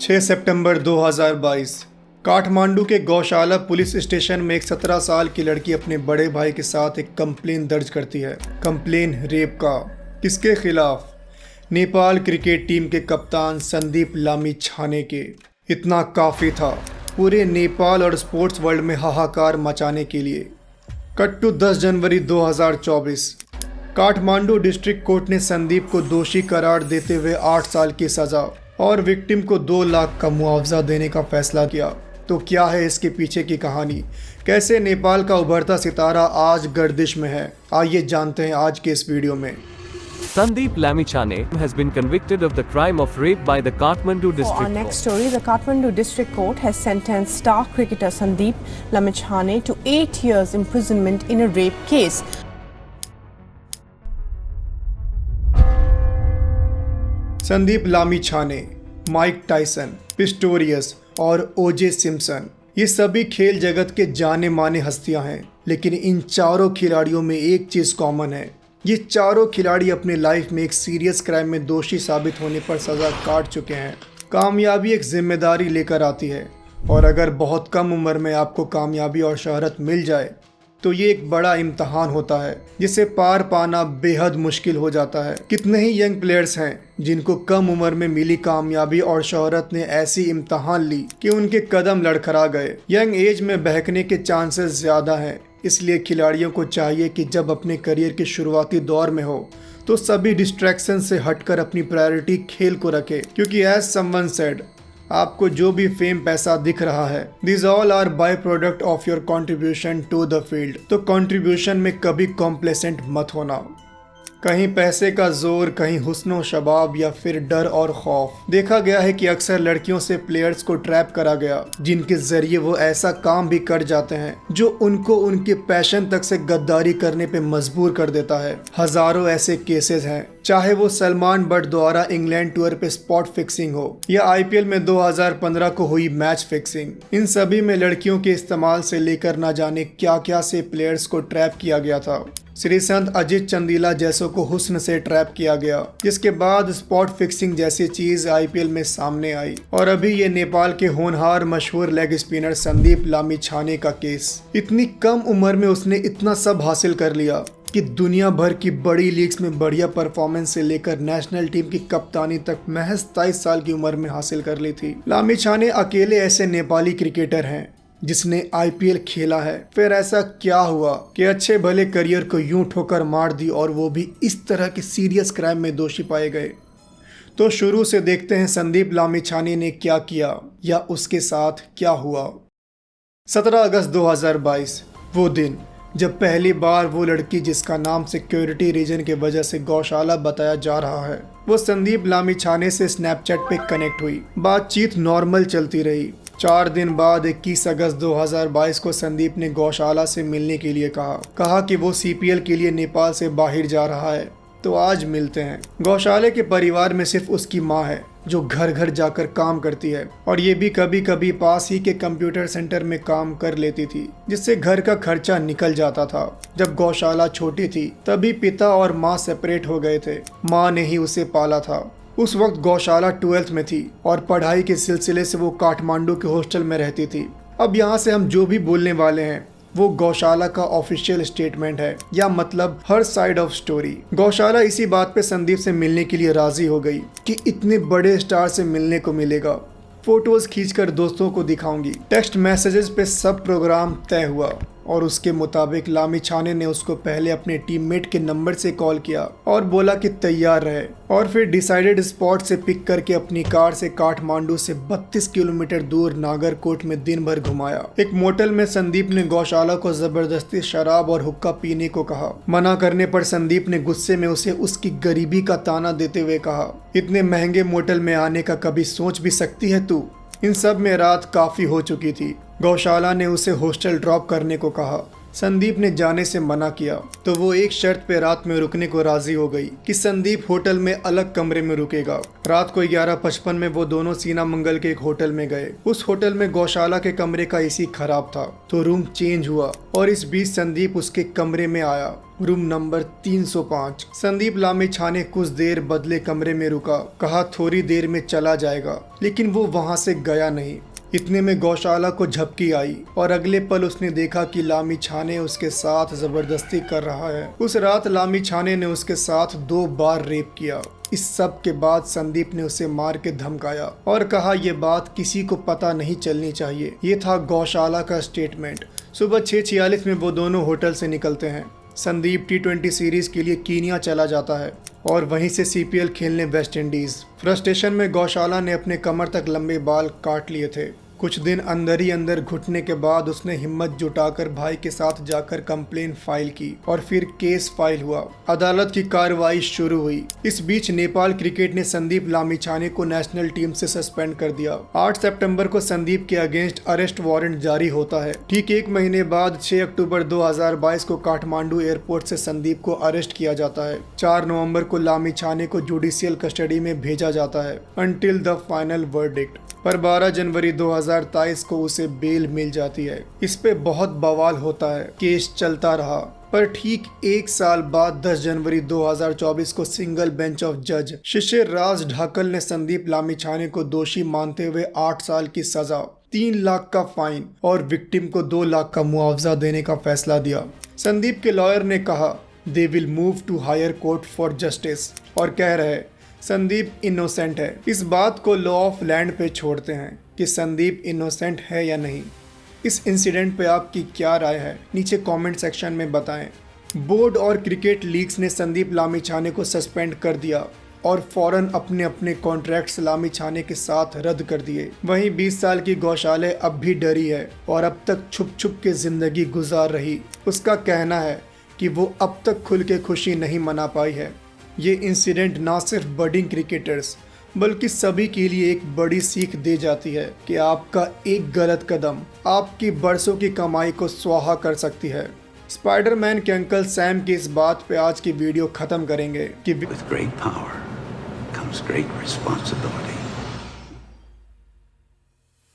6 सितंबर 2022 काठमांडू के गौशाला police station में एक 17 साल की लड़की अपने बड़े भाई के साथ एक कंप्लेन दर्ज करती है। कंप्लेन रेप का। किसके खिलाफ? नेपाल क्रिकेट टीम के कप्तान संदीप लामिछाने के। इतना काफ़ी था पूरे नेपाल और स्पोर्ट्स वर्ल्ड में हाहाकार मचाने के लिए। कट टू 10 जनवरी 2024। काठमांडू डिस्ट्रिक्ट कोर्ट ने संदीप को दोषी करार देते हुए 8 साल की सज़ा और विक्टिम को 2 लाख का मुआवजा देने का फैसला किया। तो क्या है इसके पीछे की कहानी? कैसे नेपाल का उभरता सितारा आज गर्दिश में है? आइए जानते हैं आज के इस वीडियो में। Sandeep Lamichhane has been convicted of the crime of rape by the Kathmandu District For our Court. next story, the Kathmandu District Court has sentenced star cricketer Sandeep Lamichhane to 8 years imprisonment in a rape case. Sandeep Lamichhane, Mike Tyson, Pistorius और ओजे Simpson, ये सभी खेल जगत के जाने माने हस्तियां हैं। लेकिन इन चारों खिलाड़ियों में एक चीज़ कॉमन है। ये चारों खिलाड़ी अपने लाइफ में एक सीरियस क्राइम में दोषी साबित होने पर सज़ा काट चुके हैं। कामयाबी एक जिम्मेदारी लेकर आती है और अगर बहुत कम उम्र में आपको कामयाबी और शोहरत मिल जाए तो ये एक बड़ा इम्तहान होता है जिसे पार पाना बेहद मुश्किल हो जाता है। कितने ही यंग प्लेयर्स हैं जिनको कम उम्र में मिली कामयाबी और शोहरत ने ऐसी इम्तहान ली कि उनके कदम लड़खड़ा गए। यंग एज में बहकने के चांसेस ज़्यादा हैं, इसलिए खिलाड़ियों को चाहिए कि जब अपने करियर के शुरुआती दौर में हो तो सभी डिस्ट्रैक्शन से हटकर अपनी प्रायोरिटी खेल को रखे। क्योंकि एज समवन सेड, आपको जो भी फेम पैसा दिख रहा है, this all are by product of your contribution to the field. तो कंट्रीब्यूशन में कभी कॉम्प्लेसेंट मत होना। कहीं पैसे का जोर, कहीं हुस्न शबाब या फिर डर और खौफ। देखा गया है कि अक्सर लड़कियों से प्लेयर्स को ट्रैप करा गया जिनके जरिए वो ऐसा काम भी कर जाते हैं जो उनको उनके पैशन तक से गद्दारी करने पे मजबूर कर देता है। हजारों ऐसे केसेस हैं, चाहे वो सलमान बट द्वारा इंग्लैंड टूर पे स्पॉट फिक्सिंग हो या आईपीएल में 2015 को हुई मैच फिक्सिंग। इन सभी में लड़कियों के इस्तेमाल से लेकर ना जाने क्या क्या से प्लेयर्स को ट्रैप किया गया था। श्री संत अजित चंदीला जैसों को हुस्न से ट्रैप किया गया, जिसके बाद स्पॉट फिक्सिंग जैसी चीज आईपीएल में सामने आई। और अभी ये नेपाल के होनहार मशहूर लेग स्पिनर संदीप लामिछाने का केस। इतनी कम उम्र में उसने इतना सब हासिल कर लिया कि दुनिया भर की बड़ी लीग्स में बढ़िया परफॉर्मेंस से लेकर नेशनल टीम की कप्तानी तक महज 23 साल की उम्र में हासिल कर ली थी। लामिछाने अकेले ऐसे नेपाली क्रिकेटर हैं जिसने आईपीएल खेला है। फिर ऐसा क्या हुआ कि अच्छे भले करियर को यूं ठोकर मार दी और वो भी इस तरह के सीरियस क्राइम में दोषी पाए गए? तो शुरू से देखते हैं संदीप लामिछाने ने क्या किया या उसके साथ क्या हुआ। 17 अगस्त 2022, वो दिन जब पहली बार वो लड़की जिसका नाम सिक्योरिटी रीजन के वजह से गौशाला बताया जा रहा है, वो संदीप लामिछाने से स्नैपचैट पे कनेक्ट हुई। बातचीत नॉर्मल चलती रही। 4 दिन बाद 21 अगस्त 2022 को संदीप ने गौशाला से मिलने के लिए कहा कि वो सीपीएल के लिए नेपाल से बाहर जा रहा है, तो आज मिलते हैं। गौशाले के परिवार में सिर्फ उसकी माँ है जो घर घर जाकर काम करती है और ये भी कभी कभी पास ही के कंप्यूटर सेंटर में काम कर लेती थी, जिससे घर का खर्चा निकल जाता था। जब गौशाला छोटी थी तभी पिता और माँ सेपरेट हो गए थे। माँ ने ही उसे पाला था। उस वक्त गौशाला 12th में थी और पढ़ाई के सिलसिले से वो काठमांडू के हॉस्टल में रहती थी। अब यहाँ से हम जो भी बोलने वाले हैं वो गौशाला का ऑफिशियल स्टेटमेंट है, या मतलब हर साइड ऑफ स्टोरी। गौशाला इसी बात पे संदीप से मिलने के लिए राजी हो गई कि इतने बड़े स्टार से मिलने को मिलेगा। फोटोज खींचकर दोस्तों को दिखाऊंगी। टेक्स्ट मैसेजेस पे सब प्रोग्राम तय हुआ और उसके मुताबिक लामिछाने ने उसको पहले अपने टीममेट के नंबर से कॉल किया और बोला कि तैयार रहे, और फिर डिसाइडेड स्पॉट से पिक करके अपनी कार से काठमांडू से 32 किलोमीटर दूर नागरकोट में दिन भर घुमाया। एक मोटल में संदीप ने गौशाला को जबरदस्ती शराब और हुक्का पीने को कहा। मना करने पर संदीप ने गुस्से में उसे उसकी गरीबी का ताना देते हुए कहा, इतने महंगे मोटल में आने का कभी सोच भी सकती है तू? इन सब में रात काफ़ी हो चुकी थी। गौशाला ने उसे हॉस्टल ड्रॉप करने को कहा संदीप ने जाने से मना किया तो वो एक शर्त पे रात में रुकने को राजी हो गई कि संदीप होटल में अलग कमरे में रुकेगा। रात को 11:55 में वो दोनों सीना मंगल के एक होटल में गए। उस होटल में गौशाला के कमरे का एसी खराब था तो रूम चेंज हुआ और इस बीच संदीप उसके कमरे में आया, रूम नंबर 305। संदीप लामिछाने कुछ देर बदले कमरे में रुका, कहा थोड़ी देर में चला जाएगा, लेकिन वो वहां से गया नहीं। इतने में गौशाला को झपकी आई और अगले पल उसने देखा कि लामिछाने उसके साथ जबरदस्ती कर रहा है। उस रात लामिछाने ने उसके साथ 2 बार रेप किया। इस सब के बाद संदीप ने उसे मार के धमकाया और कहा यह बात किसी को पता नहीं चलनी चाहिए। ये था गौशाला का स्टेटमेंट। सुबह 6:46 में वो दोनों होटल से निकलते हैं। संदीप T20 सीरीज के लिए कीनिया चला जाता है और वहीं से CPL खेलने वेस्ट इंडीज। फ्रस्ट्रेशन में गौशाला ने अपने कमर तक लंबे बाल काट लिए थे। कुछ दिन अंदर ही अंदर घुटने के बाद उसने हिम्मत जुटाकर भाई के साथ जाकर कंप्लेन फाइल की और फिर केस फाइल हुआ। अदालत की कार्रवाई शुरू हुई। इस बीच नेपाल क्रिकेट ने संदीप लामिछाने को नेशनल टीम से सस्पेंड कर दिया। 8 सितंबर को संदीप के अगेंस्ट अरेस्ट वारंट जारी होता है। ठीक 1 महीने बाद 6 अक्टूबर 2022 को काठमांडू एयरपोर्ट से संदीप को अरेस्ट किया जाता है। 4 नवंबर को लामिछाने को जुडिशियल कस्टडी में भेजा जाता है अंटिल द फाइनल वर्डिक्ट। पर 12 जनवरी 2023 को उसे बेल मिल जाती है। इस पे बहुत बवाल होता है, केस चलता रहा। पर ठीक 1 साल बाद 10 जनवरी 2024 को सिंगल बेंच ऑफ जज शिशिर राज ढाकल ने संदीप लामिछाने को दोषी मानते हुए 8 साल की सजा, 3 लाख का फाइन और विक्टिम को 2 लाख का मुआवजा देने का फैसला दिया। संदीप के लॉयर ने कहा they will move to higher court for justice और कह रहे संदीप इनोसेंट है। इस बात को लॉ ऑफ लैंड पे छोड़ते हैं कि संदीप इनोसेंट है या नहीं। इस इंसिडेंट पे आपकी क्या राय है, नीचे कमेंट सेक्शन में बताएं। बोर्ड और क्रिकेट लीग्स ने संदीप लामिछाने को सस्पेंड कर दिया और फौरन अपने अपने कॉन्ट्रैक्ट्स लामिछाने के साथ रद्द कर दिए। वहीं 20 साल की गौशाले अब भी डरी है और अब तक छुप छुप के जिंदगी गुजार रही। उसका कहना है कि वो अब तक खुल के खुशी नहीं मना पाई है। ये इंसिडेंट ना सिर्फ बडिंग क्रिकेटर्स बल्कि सभी के लिए एक बड़ी सीख दे जाती है कि आपका एक गलत कदम आपकी बरसों की कमाई को स्वाहा कर सकती है। स्पाइडरमैन के अंकल सैम की इस बात पे आज की वीडियो खत्म करेंगे कि With great power comes great responsibility.